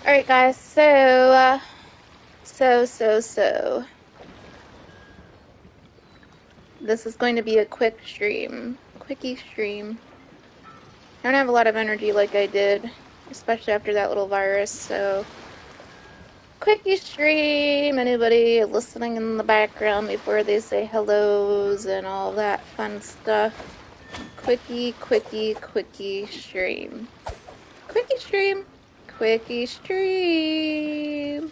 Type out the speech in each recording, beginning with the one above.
Alright guys, so, this is going to be a quick stream. Quickie stream. I don't have a lot of energy like I did, especially after that little virus, so... Quickie stream! Anybody listening in the background before they say hellos and all that fun stuff? Quickie stream. Quickie stream! Quickie stream!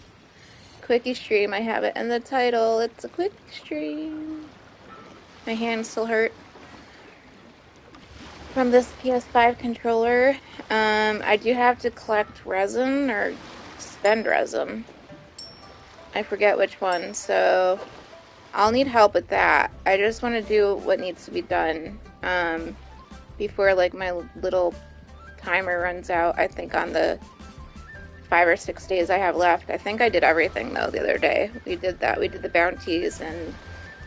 Quickie stream, I have it in the title. It's a quick stream. My hands still hurt from this PS5 controller. I do have to collect resin or spend resin. I forget which one, so I'll need help with that. I just want to do what needs to be done before like my little timer runs out. I think on the 5 or 6 days I have left. I think I did everything though the other day. We did that. We did the bounties and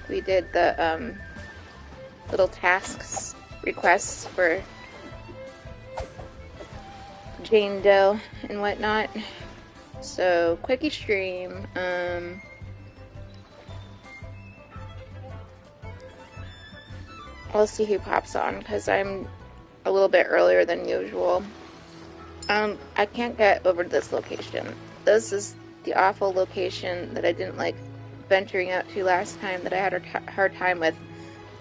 we did the little tasks requests for Jane Doe and whatnot. So quickie stream. I'll see who pops on because I'm a little bit earlier than usual. I can't get over to this location. This is the awful location that I didn't like venturing out to last time, that I had a hard time with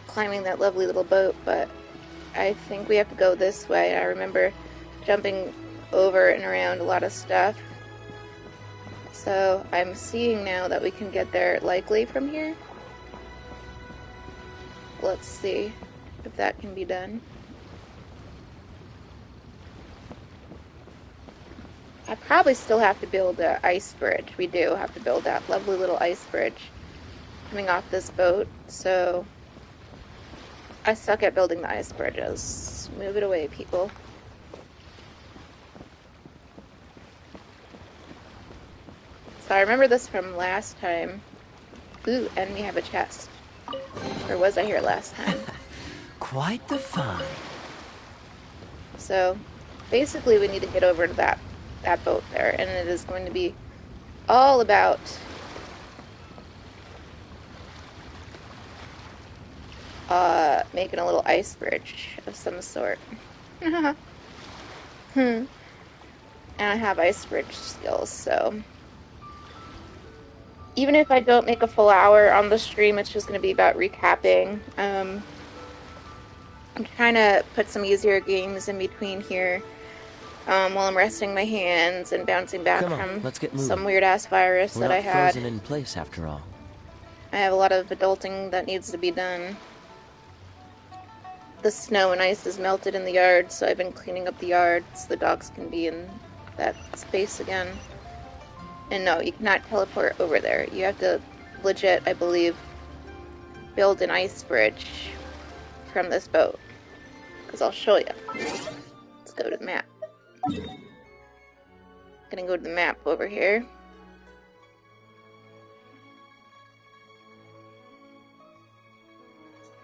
climbing that lovely little boat, but I think we have to go this way. I remember jumping over and around a lot of stuff. So I'm seeing now that we can get there likely from here. Let's see if that can be done. I probably still have to build an ice bridge. We do have to build that lovely little ice bridge coming off this boat, so I suck at building the ice bridges. Move it away, people. So I remember this from last time. Ooh, and we have a chest. Or was I here last time? Quite the find. So basically we need to get over to that boat there, and it is going to be all about making a little ice bridge of some sort. And I have ice bridge skills, so even if I don't make a full hour on the stream, it's just going to be about recapping. I'm trying to put some easier games in between here while I'm resting my hands and bouncing back from some weird-ass virus that I had. We're not frozen in place after all. I have a lot of adulting that needs to be done. The snow and ice is melted in the yard, so I've been cleaning up the yard so the dogs can be in that space again. And no, you cannot teleport over there. You have to legit, I believe, build an ice bridge from this boat. Because I'll show you. Let's go to the map. Gonna go to the map over here.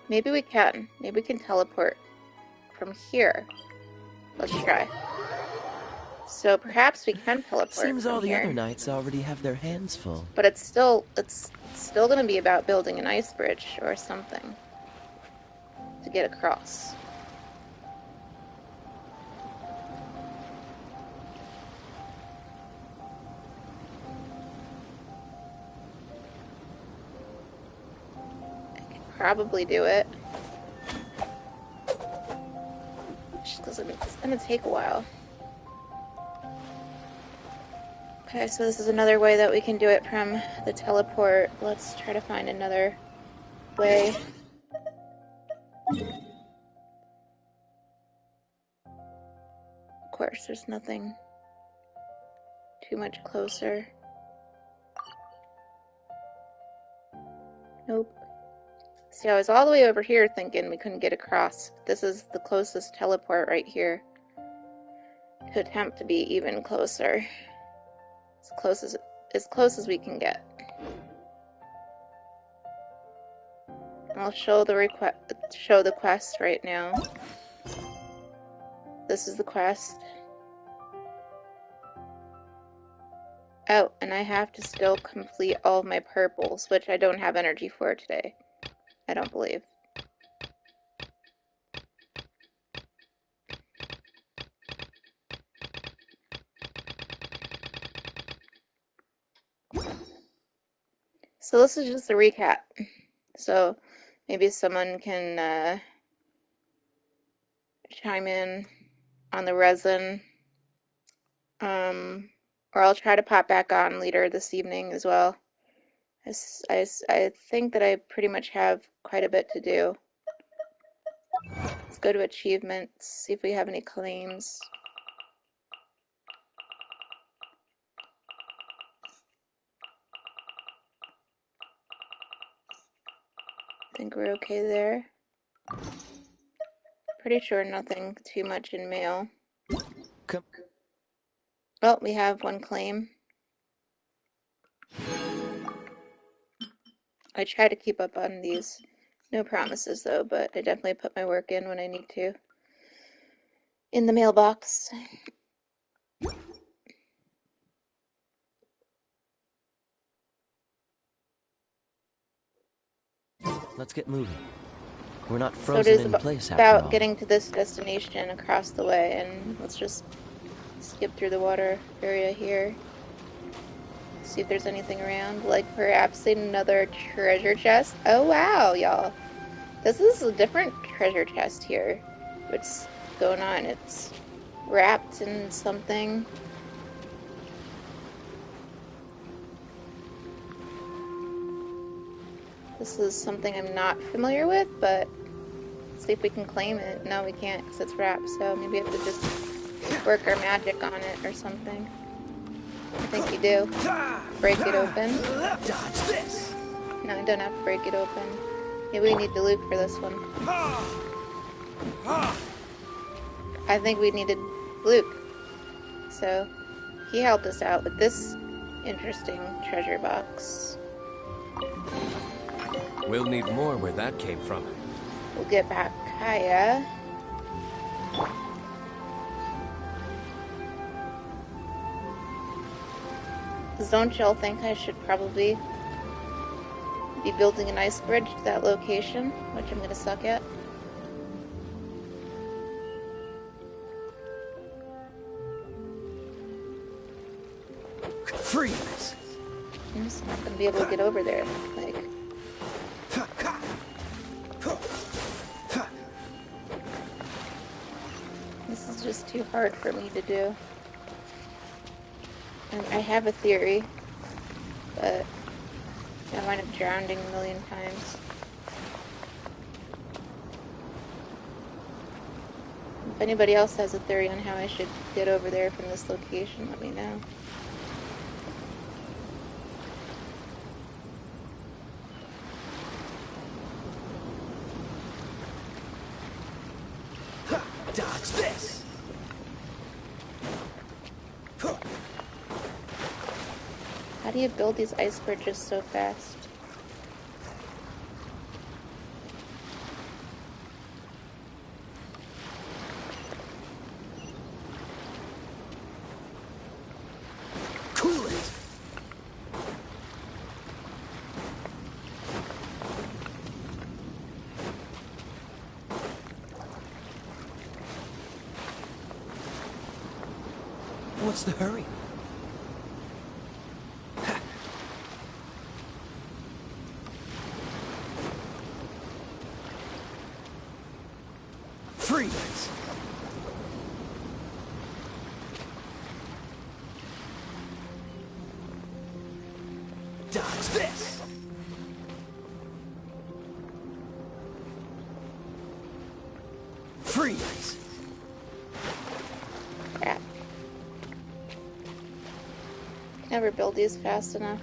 Maybe we can. Maybe we can teleport from here. Let's try. So perhaps we can teleport. Seems all the here. other knights already have their hands full. But it's still going to be about building an ice bridge or something to get across. I could probably do it. It's going to take a while. Okay, so this is another way that we can do it from the teleport. Let's try to find another way. Of course, there's nothing too much closer. Nope. See, I was all the way over here thinking we couldn't get across. This is the closest teleport right here. To attempt to be even closer. As close as we can get. I'll show the quest right now. This is the quest. Oh, and I have to still complete all of my purples, which I don't have energy for today. I don't believe. So this is just a recap. So maybe someone can chime in on the resin. Or I'll try to pop back on later this evening as well. I think that I pretty much have quite a bit to do. Let's go to achievements, see if we have any claims. I think we're okay there. Pretty sure nothing too much in mail. Well, we have one claim. I try to keep up on these. No promises though, but I definitely put my work in when I need to. In the mailbox. Let's get moving. We're not So it frozen is in place after about all. getting to this destination across the way, and let's just skip through the water area here. See if there's anything around, like perhaps another treasure chest. Oh wow, y'all. This is a different treasure chest here. What's going on? It's wrapped in something. This is something I'm not familiar with, but let's see if we can claim it. No, we can't because it's wrapped, so maybe we have to just work our magic on it or something. I think we do. Break it open. Dodge this! No, I don't have to break it open. Maybe we need to loot for this one. I think we needed Luke. So he helped us out with this interesting treasure box. We'll need more where that came from. We'll get back Kaya. Don't y'all think I should probably be building an ice bridge to that location, which I'm gonna suck at? Freeze! I'm just not gonna be able to get over there, like. This is just too hard for me to do. And I have a theory, but I wind up drowning a million times. If anybody else has a theory on how I should get over there from this location, let me know. Dodge this! How do you build these ice bridges so fast? Cool it! What's the hurry? Freeze! Dodge this! Freeze! Crap. Can never build these fast enough.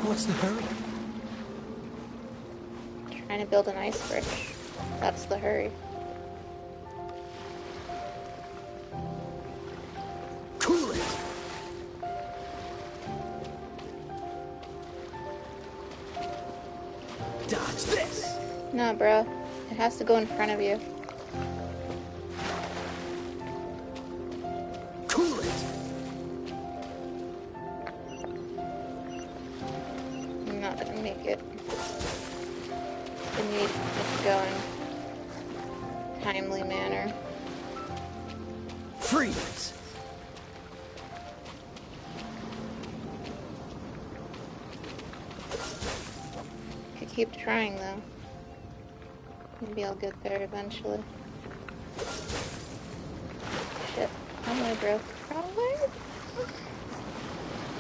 What's the hurry? Trying to build an ice bridge. That's the hurry. Cool it! No, bro. It has to go in front of you. Cool it! I'm not gonna make it. I need it to go in a timely manner. Freeze! I keep trying though. Maybe I'll get there eventually. Shit. Wrong way, bro. Wrong way?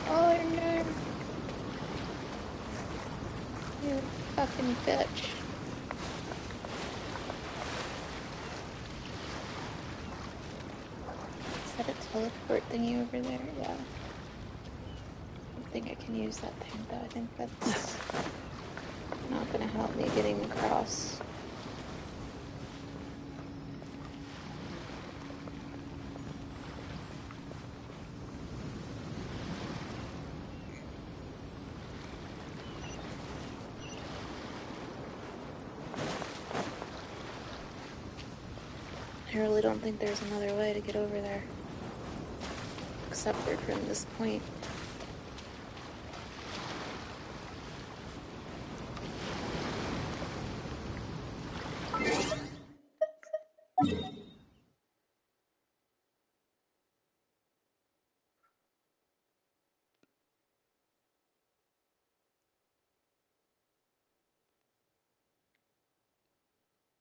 Oh no. You fucking bitch. Is that a teleport thingy over there? Yeah. I don't think I can use that thing though. I think that's not gonna help me getting across. I really don't think there's another way to get over there. Except for from this point.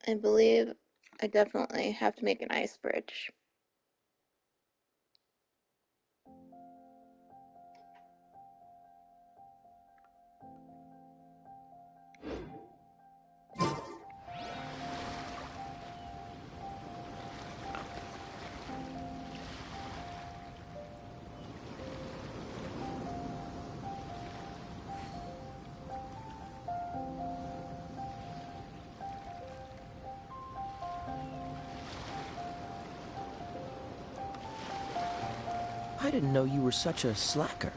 I believe I definitely have to make an ice bridge. I didn't know you were such a slacker.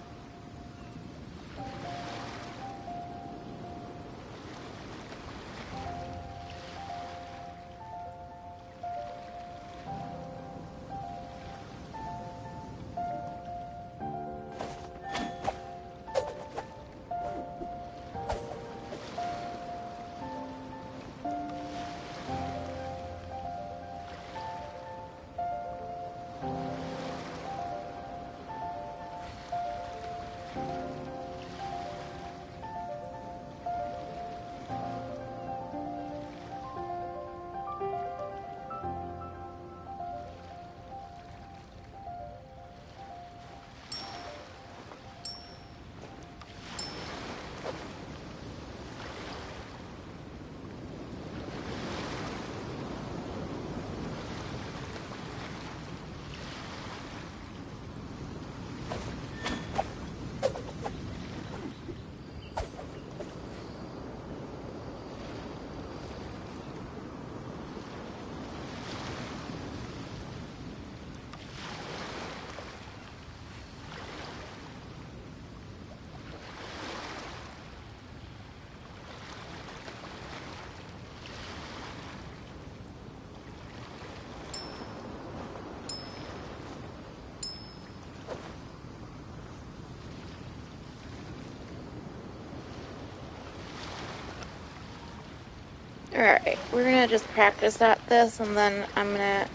Alright, we're gonna just practice at this and then I'm gonna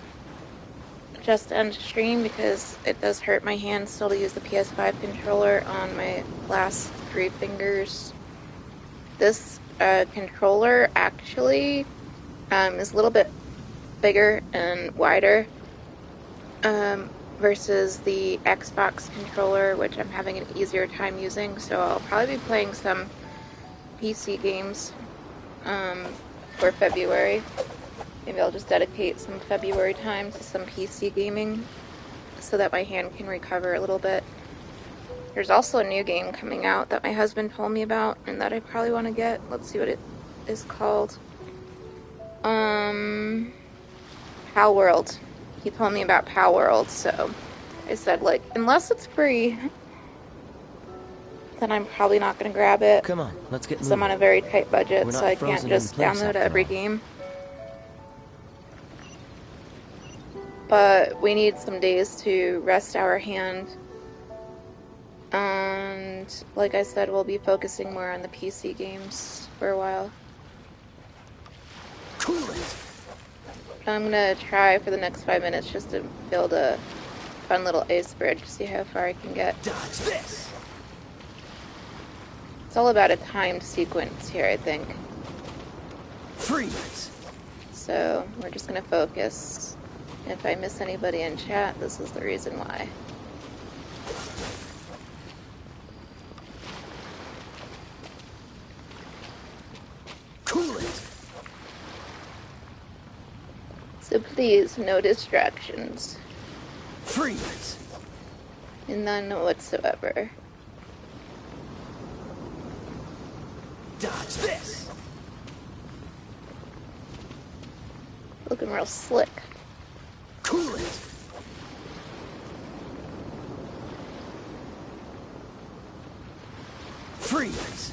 just end stream because it does hurt my hand still to use the PS5 controller on my last 3 fingers. This controller actually is a little bit bigger and wider versus the Xbox controller, which I'm having an easier time using, so I'll probably be playing some PC games for February. Maybe I'll just dedicate some February time to some PC gaming so that my hand can recover a little bit. There's also a new game coming out that my husband told me about and that I probably want to get. Let's see what it is called. Pal World. He told me about Pal World, so I said, like, unless it's free, then I'm probably not going to grab it. Come on, let's get Because I'm on moving. a very tight budget, We're so not I can't frozen in just place download after every all. game. But we need some days to rest our hand. And like I said, we'll be focusing more on the PC games for a while. Cool it. I'm gonna try for the next 5 minutes just to build a fun little ice bridge, see how far I can get. Dodge this. It's all about a timed sequence here, I think. Freeze. So we're just gonna focus. If I miss anybody in chat, this is the reason why. Cool it. So please, no distractions. Freeze. None whatsoever. Dodge this. Looking real slick. Cool it. Freeze.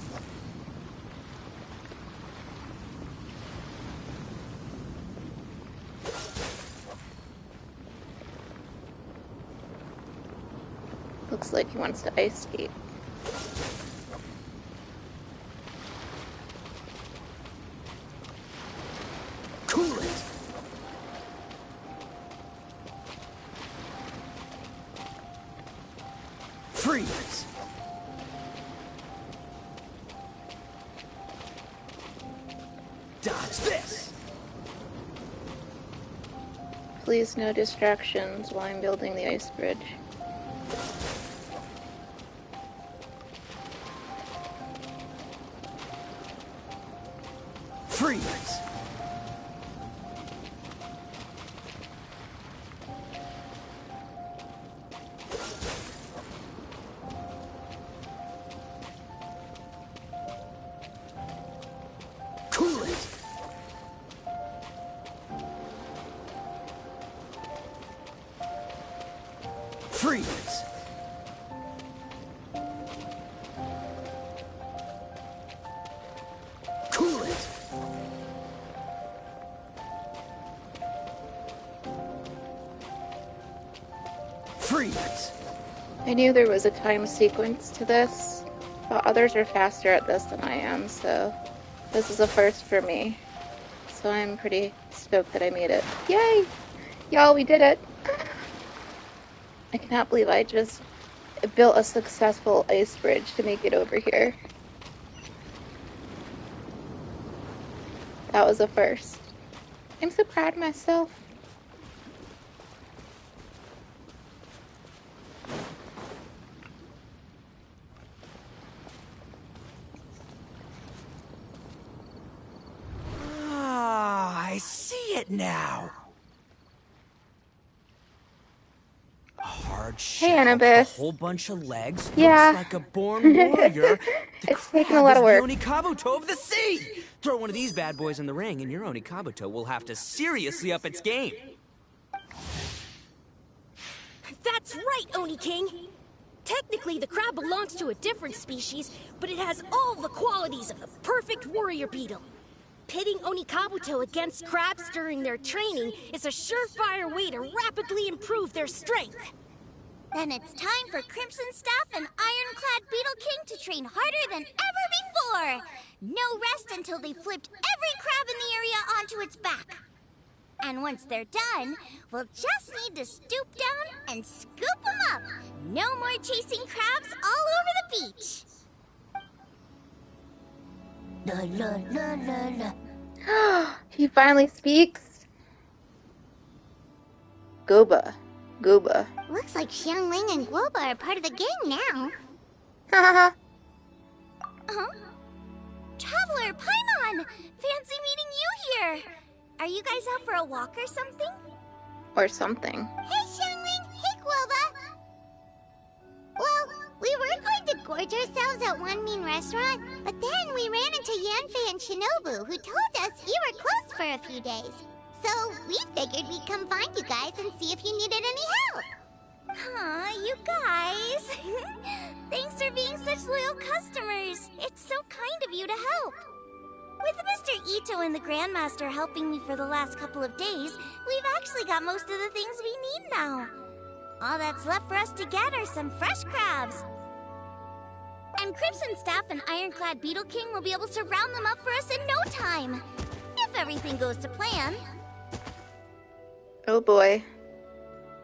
Looks like he wants to ice skate. Cool it. Freeze. Dodge this. Please, no distractions while I'm building the ice bridge. Freeze. Cool it. Freeze. Cool it. Freeze. I knew there was a time sequence to this, but others are faster at this than I am, so this is a first for me. So I'm pretty stoked that I made it. Yay! Y'all, we did it! I cannot believe I just built a successful ice bridge to make it over here. That was a first. I'm so proud of myself. Ah, I see it now. A hard shell, Hey, a Annabeth. whole bunch of legs, Yeah. looks like a born warrior. The It's taken a crab lot is of the work. Onikabuto of the sea. Throw one of these bad boys in the ring, and your Onikabuto will have to seriously up its game. That's right, Oni King! Technically, the crab belongs to a different species, but it has all the qualities of the perfect warrior beetle. Pitting Onikabuto against crabs during their training is a surefire way to rapidly improve their strength. Then it's time for Crimson Staff and Ironclad Beetle King to train harder than ever before! No rest until they've flipped every crab in the area onto its back. And once they're done, we'll just need to stoop down and scoop them up. No more chasing crabs all over the beach. La la la la la. He finally speaks. Goba. Gooba. Looks like Xiangling and Guoba are part of the gang now. Haha. Huh? Traveler, Paimon! Fancy meeting you here! Are you guys out for a walk or something? Or something. Hey, Xiangling! Hey, Guoba! Well, we were going to gorge ourselves at one mean restaurant, but then we ran into Yanfei and Shinobu, who told us you were closed for a few days. So we figured we'd come find you guys and see if you needed any help. Aw, you guys. Thanks for being such loyal customers. It's so kind of you to help. With Mr. Ito and the Grandmaster helping me for the last couple of days, we've actually got most of the things we need now. All that's left for us to get are some fresh crabs. And Crimson Staff and Ironclad Beetle King will be able to round them up for us in no time. If everything goes to plan. Oh boy.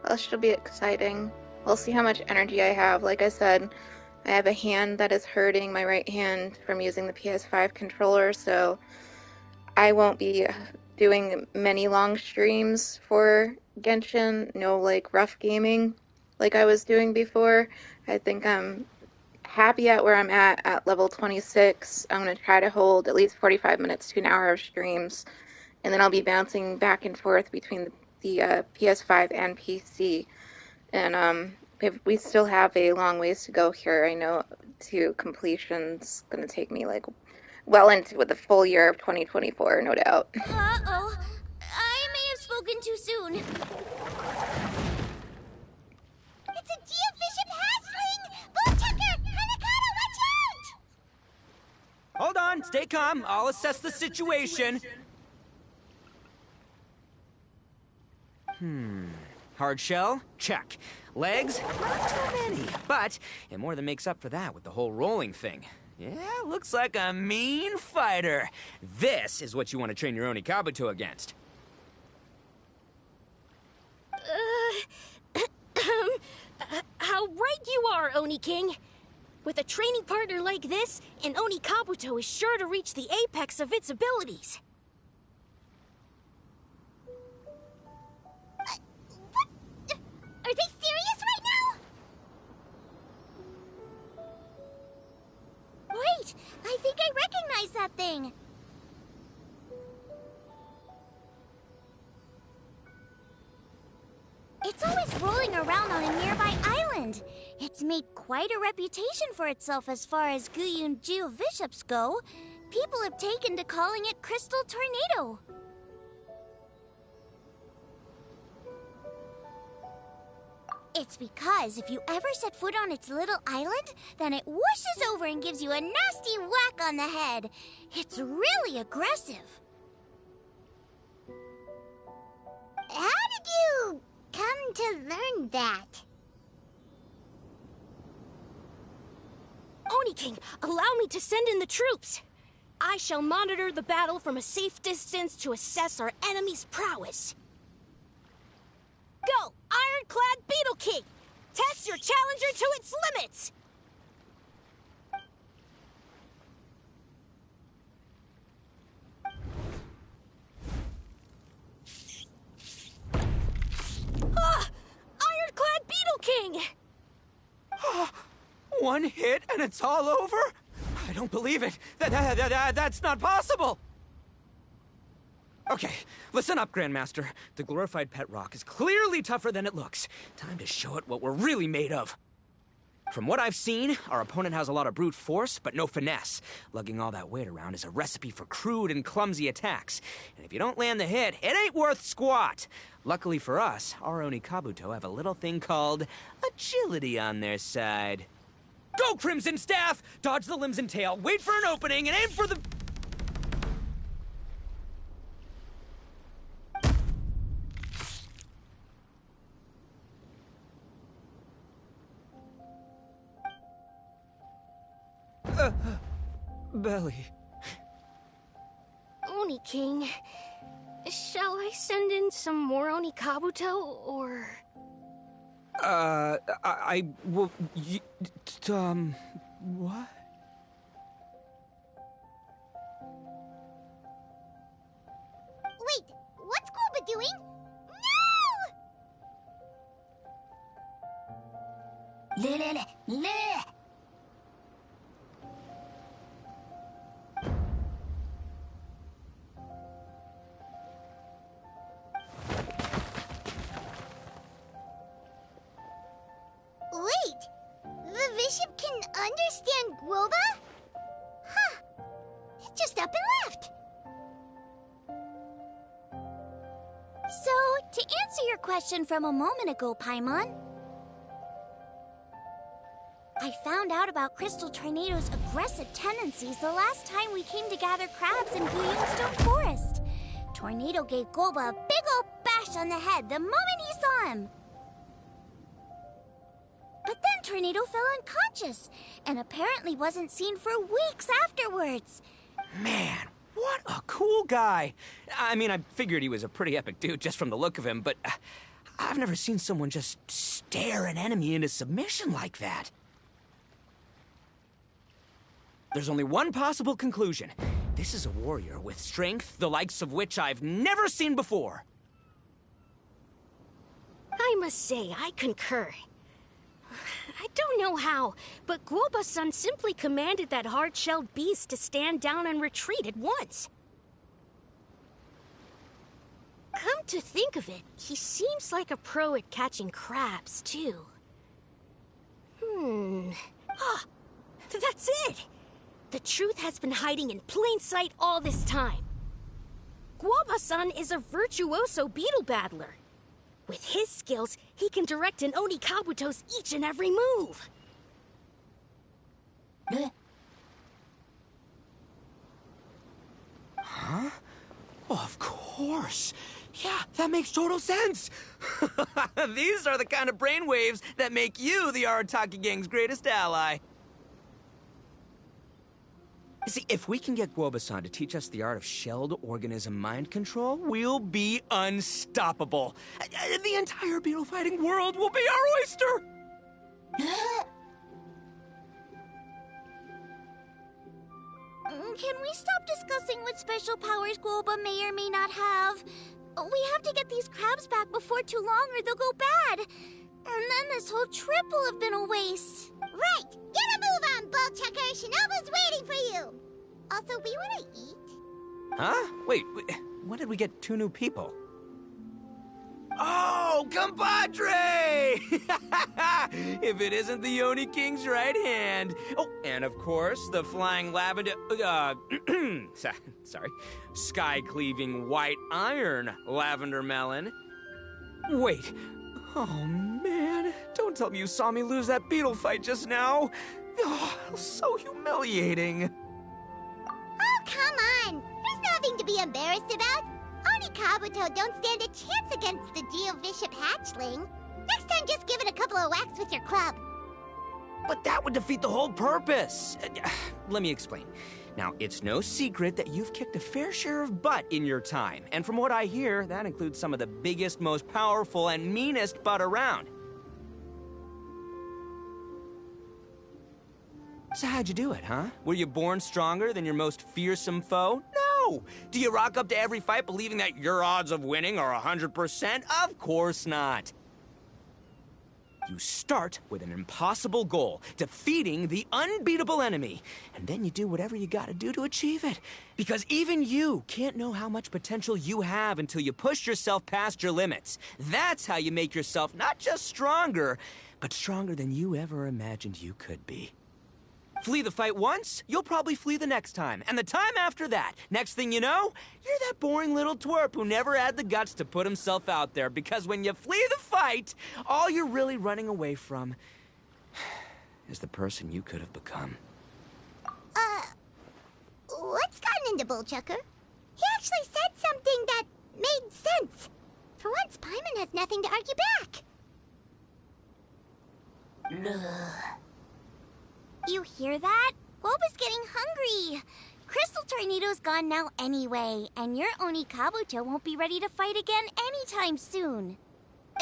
Well, should be exciting. We'll see how much energy I have. Like I said, I have a hand that is hurting, my right hand, from using the PS5 controller, so I won't be doing many long streams for Genshin. No, like, rough gaming like I was doing before. I think I'm happy at where I'm at level 26. I'm going to try to hold at least 45 minutes to an hour of streams, and then I'll be bouncing back and forth between the PS5 and PC. And we still have a long ways to go here. I know to completion's going to take me like well into the full year of 2024, no doubt. Uh-oh. I may have spoken too soon. It's a Geobishop hatchling! Bullchucker! Hanakata, watch out! Hold on, stay calm. I'll assess the situation. Hard shell? Check. Legs? Not too many. But it more than makes up for that with the whole rolling thing. Yeah, looks like a mean fighter. This is what you want to train your Onikabuto against. How right you are, Oni King. With a training partner like this, an Onikabuto is sure to reach the apex of its abilities. Are they serious right now? Wait, I think I recognize that thing. It's always rolling around on a nearby island. It's made quite a reputation for itself as far as Guyun Geoviships go. People have taken to calling it Crystal Tornado. It's because if you ever set foot on its little island, then it whooshes over and gives you a nasty whack on the head. It's really aggressive. How did you come to learn that? Oni King, allow me to send in the troops. I shall monitor the battle from a safe distance to assess our enemy's prowess. Go, Ironclad Beetle King! Test your challenger to its limits! Ah! Ironclad Beetle King! One hit and it's all over? I don't believe it. That's not possible. Okay, listen up, Grandmaster. The glorified pet rock is clearly tougher than it looks. Time to show it what we're really made of. From what I've seen, our opponent has a lot of brute force, but no finesse. Lugging all that weight around is a recipe for crude and clumsy attacks. And if you don't land the hit, it ain't worth squat. Luckily for us, our Onikabuto have a little thing called agility on their side. Go, Crimson Staff! Dodge the limbs and tail, wait for an opening, and aim for the... belly. Oni King, shall I send in some more Onikabuto, or... I will... what? Wait, what's Koba doing? No! Wait, the bishop can understand Guoba? Huh, it just up and left. So, to answer your question from a moment ago, Paimon, I found out about Crystal Tornado's aggressive tendencies the last time we came to gather crabs in Bluestone Forest. Tornado gave Golba a big old bash on the head the moment he saw him. But then Tornado fell unconscious, and apparently wasn't seen for weeks afterwards. Man, what a cool guy. I mean, I figured he was a pretty epic dude just from the look of him, but I've never seen someone just stare an enemy into submission like that. There's only one possible conclusion. This is a warrior with strength, the likes of which I've never seen before. I must say, I concur. I don't know how, but Guoba-san simply commanded that hard-shelled beast to stand down and retreat at once. Come to think of it, he seems like a pro at catching crabs, too. Ah, that's it! The truth has been hiding in plain sight all this time. Guoba-san is a virtuoso beetle battler. With his skills, he can direct an Oni Kabuto's each and every move. Huh? Oh, of course. Yeah, that makes total sense. These are the kind of brainwaves that make you the Arataki Gang's greatest ally. See, if we can get Guoba-san to teach us the art of shelled organism mind control, we'll be unstoppable. The entire beetle fighting world will be our oyster! Can we stop discussing what special powers Guoba may or may not have? We have to get these crabs back before too long or they'll go bad. And then this whole trip will have been a waste. Right! Get a move on, Bullchucker! Shinobu's waiting for you! Also, we want to eat. Huh? Wait, when did we get 2 new people? Oh, compadre! If it isn't the Oni King's right hand. Oh, and of course, the flying lavender... sorry. Sky-cleaving white iron lavender melon. Wait. Oh, man. Don't tell me you saw me lose that beetle fight just now. Oh, so humiliating. Oh, come on. There's nothing to be embarrassed about. Oni Kabuto don't stand a chance against the Geovishap hatchling. Next time, just give it a couple of whacks with your club. But that would defeat the whole purpose. Let me explain. Now, it's no secret that you've kicked a fair share of butt in your time. And from what I hear, that includes some of the biggest, most powerful, and meanest butt around. So how'd you do it, huh? Were you born stronger than your most fearsome foe? No! Do you rock up to every fight believing that your odds of winning are 100%? Of course not. You start with an impossible goal, defeating the unbeatable enemy. And then you do whatever you gotta do to achieve it. Because even you can't know how much potential you have until you push yourself past your limits. That's how you make yourself not just stronger, but stronger than you ever imagined you could be. Flee the fight once, you'll probably flee the next time. And the time after that. Next thing you know, you're that boring little twerp who never had the guts to put himself out there. Because when you flee the fight, all you're really running away from is the person you could have become. What's gotten into Bullchucker? He actually said something that made sense. For once, Paimon has nothing to argue back. You hear that? Woba's getting hungry. Crystal Tornado's gone now anyway, and your Oni Kabuto won't be ready to fight again anytime soon.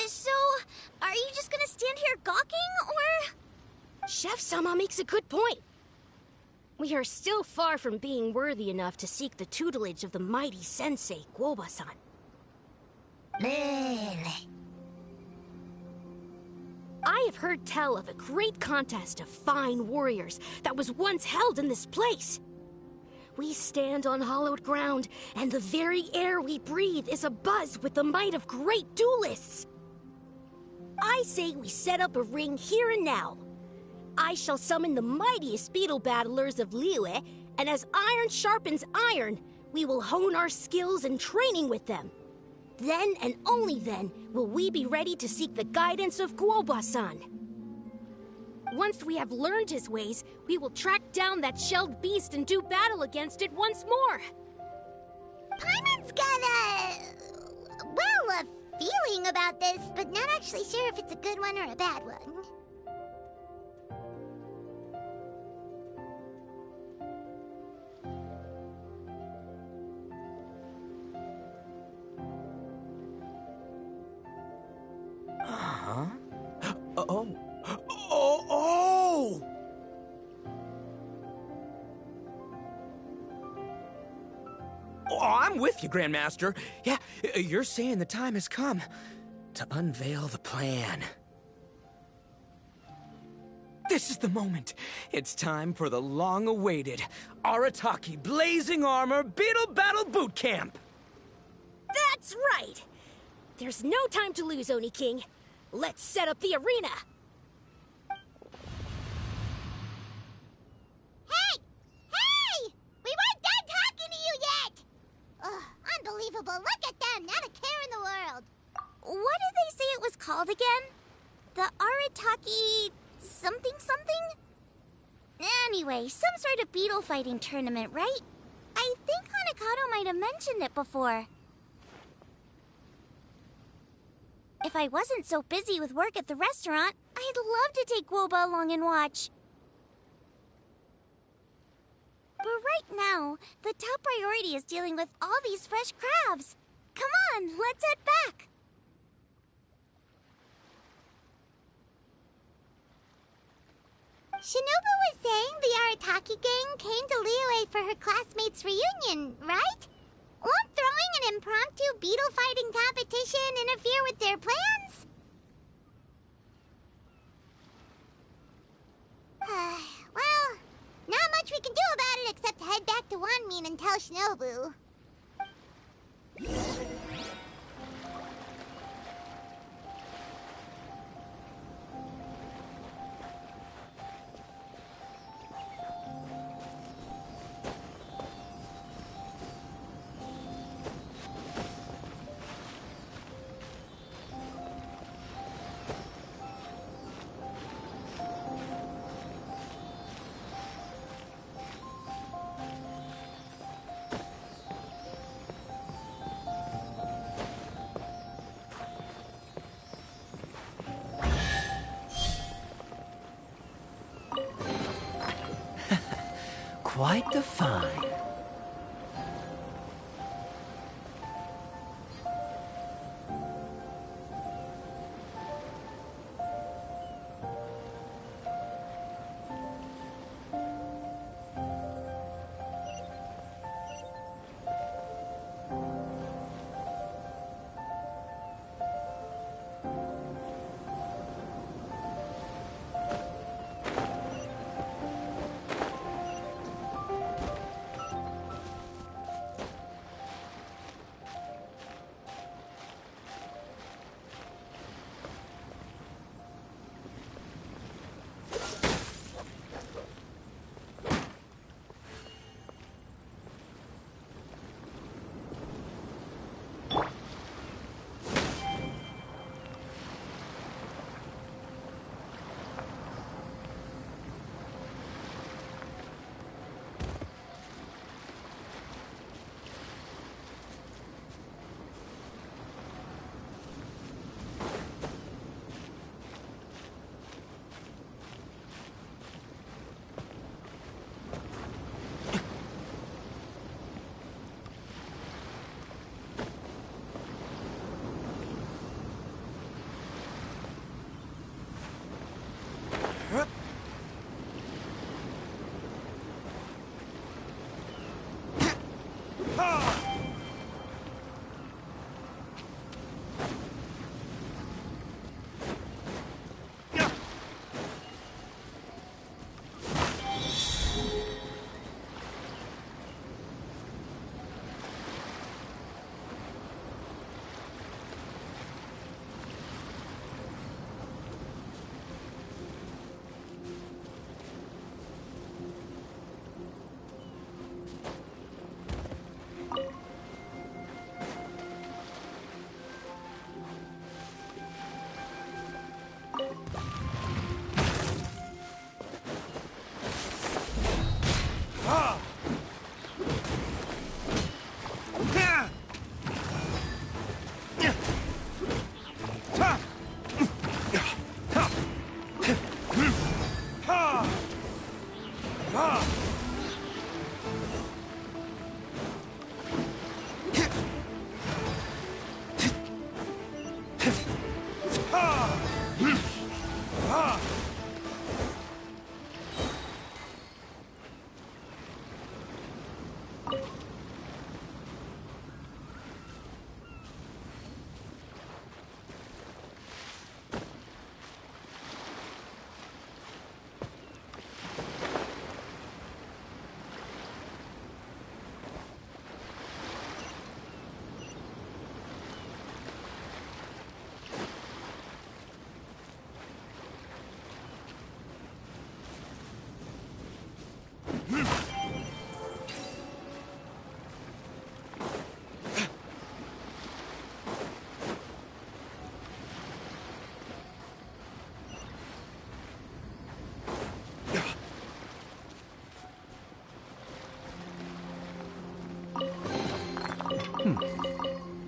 So, are you just gonna stand here gawking, or...? Chef-sama makes a good point. We are still far from being worthy enough to seek the tutelage of the mighty sensei, Guoba-san. I have heard tell of a great contest of fine warriors that was once held in this place. We stand on hallowed ground, and the very air we breathe is abuzz with the might of great duelists. I say we set up a ring here and now. I shall summon the mightiest beetle battlers of Liyue, and as iron sharpens iron, we will hone our skills and training with them. Then and only then will we be ready to seek the guidance of Guoba-san. Once we have learned his ways, we will track down that shelled beast and do battle against it once more. Paimon's got a feeling about this, but not actually sure if it's a good one or a bad one. Huh? Oh. Oh! Oh, I'm with you, Grandmaster. Yeah, you're saying the time has come to unveil the plan. This is the moment. It's time for the long-awaited Arataki Blazing Armor Beetle Battle Boot Camp. That's right! There's no time to lose, Oni King. Let's set up the arena! Hey! Hey! We weren't done talking to you yet! Ugh, unbelievable. Look at them. Not a care in the world. What did they say it was called again? The Arataki something something? Anyway, some sort of beetle fighting tournament, right? I think Hanakato might have mentioned it before. If I wasn't so busy with work at the restaurant, I'd love to take Woba along and watch. But right now, the top priority is dealing with all these fresh crabs. Come on, let's head back. Shinobu was saying the Arataki gang came to Liyue for her classmates' reunion, right? Won't throwing an impromptu beetle fighting competition interfere with their plans? Well, not much we can do about it except head back to Wanmin and tell Shinobu. Quite the find.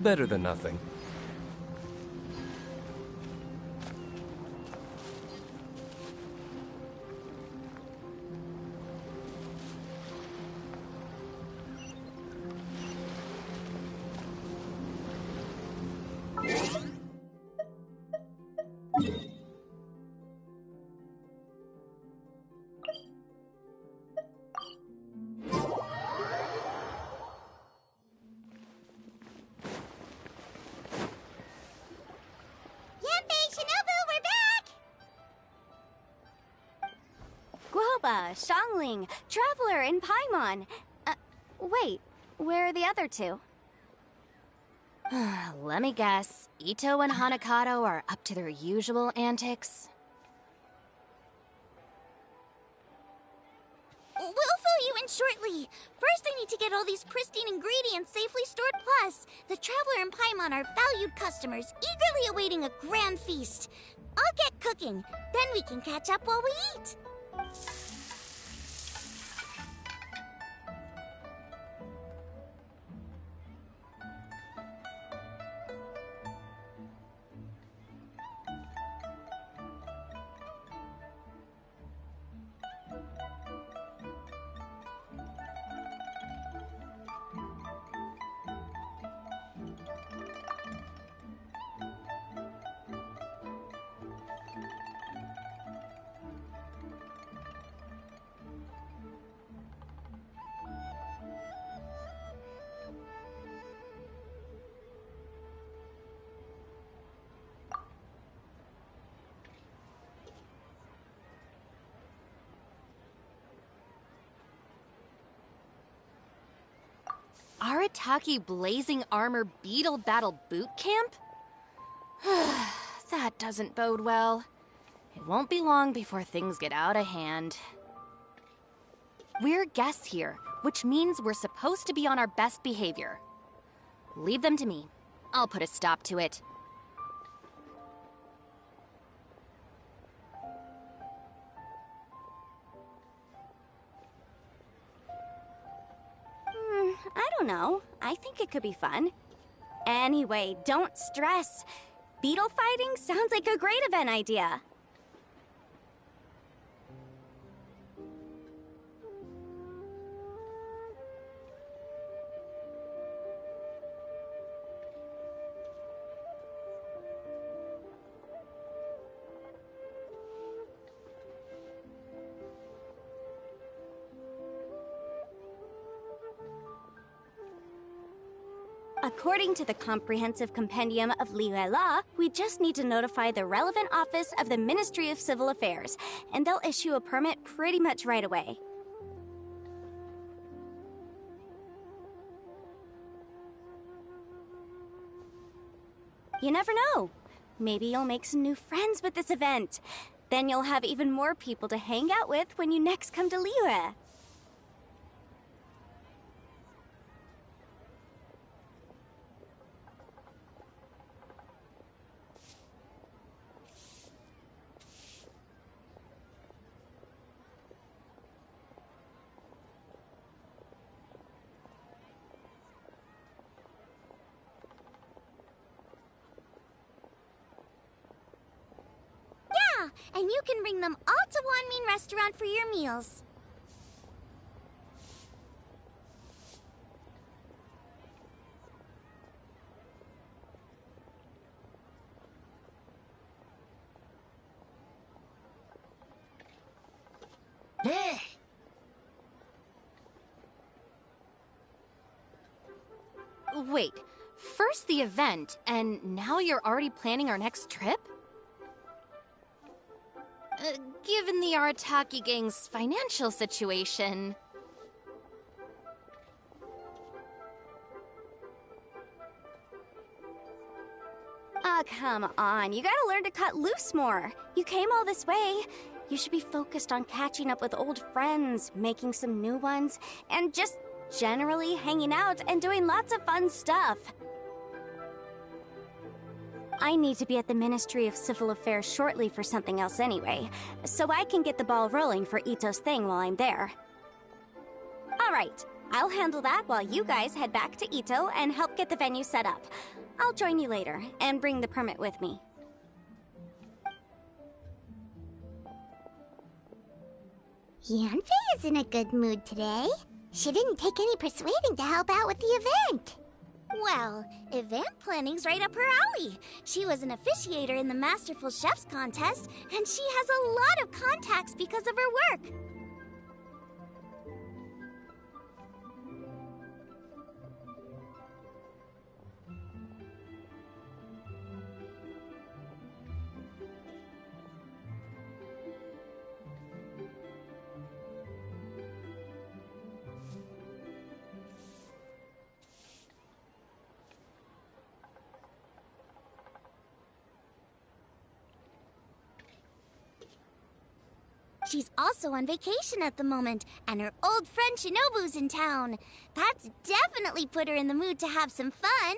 Better than nothing. Yanbei Shinobu, we're back! Guoba, Xiangling, Traveler, and Paimon. Wait, where are the other two? Let me guess. Ito and Hanakato are up to their usual antics? We'll fill you in shortly. First, I need to get all these pristine ingredients safely stored. Plus, the Traveler and Paimon are valued customers, eagerly awaiting a grand feast. I'll get cooking. Then we can catch up while we eat. Arataki Blazing Armor Beetle Battle Boot Camp? That doesn't bode well. It won't be long before things get out of hand. We're guests here, which means we're supposed to be on our best behavior. Leave them to me. I'll put a stop to it. I don't know. I think it could be fun. Anyway, don't stress. Beetle fighting sounds like a great event idea. According to the Comprehensive Compendium of Liyue Law, we just need to notify the relevant office of the Ministry of Civil Affairs, and they'll issue a permit pretty much right away. You never know. Maybe you'll make some new friends with this event. Then you'll have even more people to hang out with when you next come to Liyue. And you can bring them all to Wanmin Restaurant for your meals. Wait, first the event, and now you're already planning our next trip? Given the Arataki gang's financial situation... Ah, come on. You gotta learn to cut loose more. You came all this way. You should be focused on catching up with old friends, making some new ones, and just generally hanging out and doing lots of fun stuff. I need to be at the Ministry of Civil Affairs shortly for something else anyway, so I can get the ball rolling for Ito's thing while I'm there. Alright, I'll handle that while you guys head back to Ito and help get the venue set up. I'll join you later, and bring the permit with me. Yanfei is in a good mood today. She didn't take any persuading to help out with the event. Well, event planning's right up her alley. She was an officiator in the Masterful Chefs contest, and she has a lot of contacts because of her work. She's also on vacation at the moment, and her old friend Shinobu's in town. That's definitely put her in the mood to have some fun.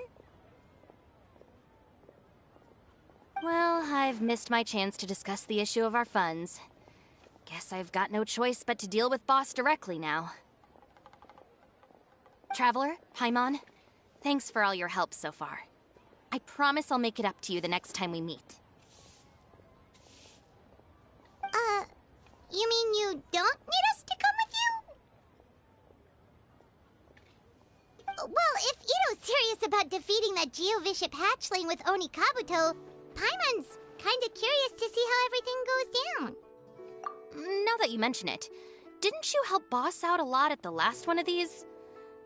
Well, I've missed my chance to discuss the issue of our funds. Guess I've got no choice but to deal with Boss directly now. Traveler, Paimon, thanks for all your help so far. I promise I'll make it up to you the next time we meet. You mean you don't need us to come with you? Well, if Ito's serious about defeating that Geovishap hatchling with Oni Kabuto, Paimon's kinda curious to see how everything goes down. Now that you mention it, didn't you help Boss out a lot at the last one of these?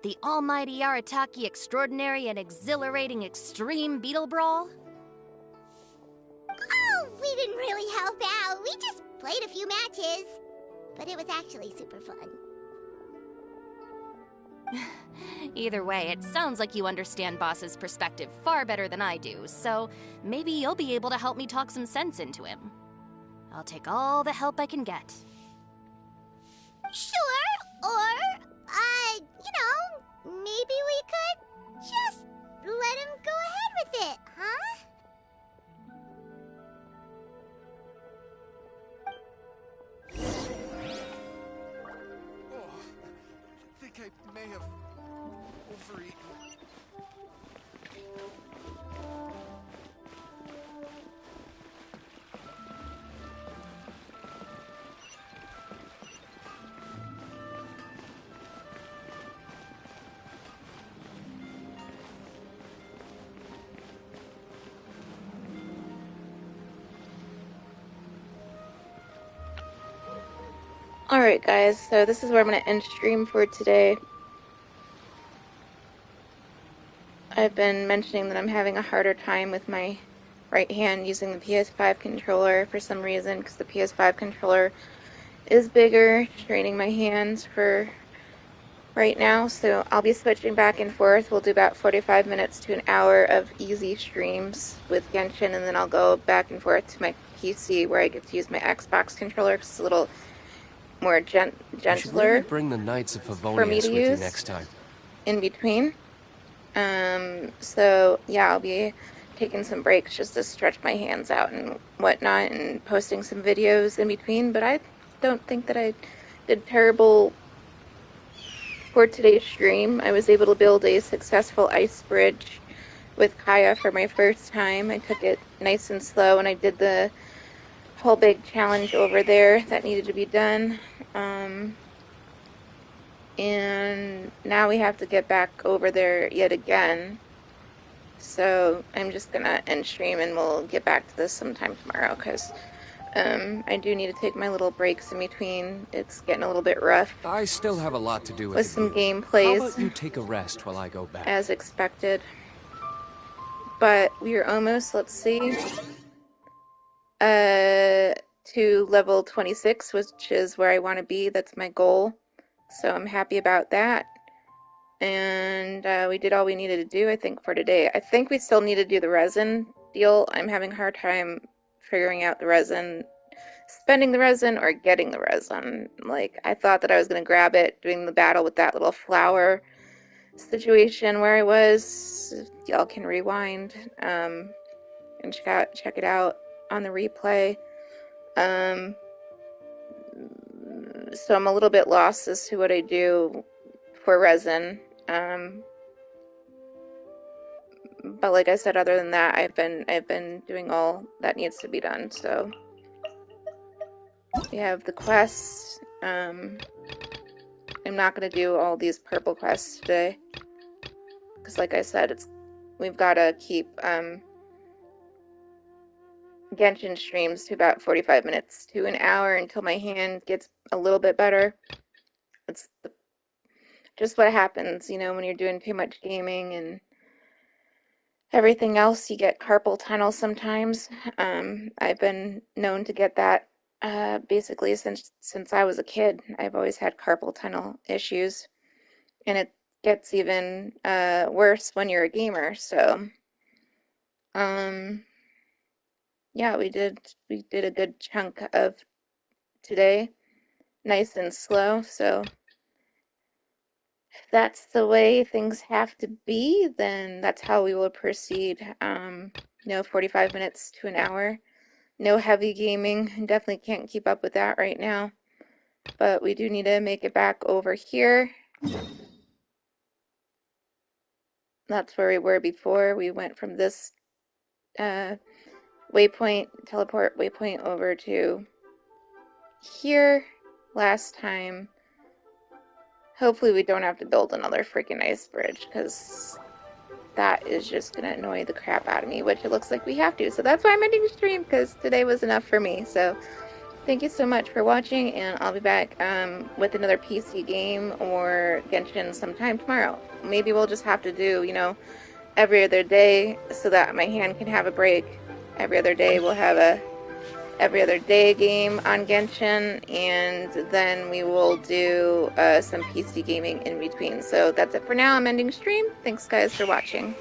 The almighty Arataki extraordinary and exhilarating extreme beetle brawl? Oh, we didn't really help out. We just played a few matches. But it was actually super fun. Either way, it sounds like you understand Boss's perspective far better than I do, so maybe you'll be able to help me talk some sense into him. I'll take all the help I can get. Sure, or, maybe we could just let him go ahead with it, huh? I think I may have overeaten. Alright guys, so this is where I'm going to end stream for today. I've been mentioning that I'm having a harder time with my right hand using the PS5 controller for some reason, because the PS5 controller is bigger, straining my hands for right now, so I'll be switching back and forth. We'll do about 45 minutes to an hour of easy streams with Genshin, and then I'll go back and forth to my PC where I get to use my Xbox controller, because it's a little more You should gentler really bring the Knights of for me Favonius to with you use next time. in between. So yeah, I'll be taking some breaks just to stretch my hands out and whatnot, and posting some videos in between, but I don't think that I did terrible for today's stream. I was able to build a successful ice bridge with Kaya for my first time. I took it nice and slow, and I did the whole big challenge over there that needed to be done. And now we have to get back over there yet again. So I'm just gonna end stream and we'll get back to this sometime tomorrow, because I do need to take my little breaks in between. It's getting a little bit rough I still have a lot to do with at the some guild. How gameplays, about you take a rest while I go back? as expected. But we are almost, let's see, to level 26, which is where I want to be. That's my goal. So I'm happy about that. And we did all we needed to do, I think, for today. I think we still need to do the resin deal. I'm having a hard time figuring out the resin, spending the resin or getting the resin. Like, I thought that I was going to grab it doing the battle with that little flower situation where I was. Y'all can rewind and check it out on the replay. So I'm a little bit lost as to what I do for resin. But like I said, other than that, I've been doing all that needs to be done. So we have the quests. I'm not gonna do all these purple quests today because, like I said, we've got to keep Genshin streams to about 45 minutes to an hour until my hand gets a little bit better. It's just what happens, when you're doing too much gaming and everything else. You get carpal tunnel sometimes. I've been known to get that basically since I was a kid. I've always had carpal tunnel issues, and it gets even worse when you're a gamer. So, yeah, we did a good chunk of today, nice and slow. So if that's the way things have to be, then that's how we will proceed. 45 minutes to an hour. No heavy gaming. Definitely can't keep up with that right now. But we do need to make it back over here. That's where we were before. We went from this waypoint, teleport waypoint over to here last time. Hopefully we don't have to build another freaking ice bridge, because that is just going to annoy the crap out of me, which it looks like we have to. So that's why I'm ending the stream, because today was enough for me. So thank you so much for watching, and I'll be back with another PC game or Genshin sometime tomorrow. Maybe we'll just have to do, every other day so that my hand can have a break. Every other day we'll have a every other day game on Genshin, and then we will do some PC gaming in between. So that's it for now. I'm ending stream. Thanks guys for watching.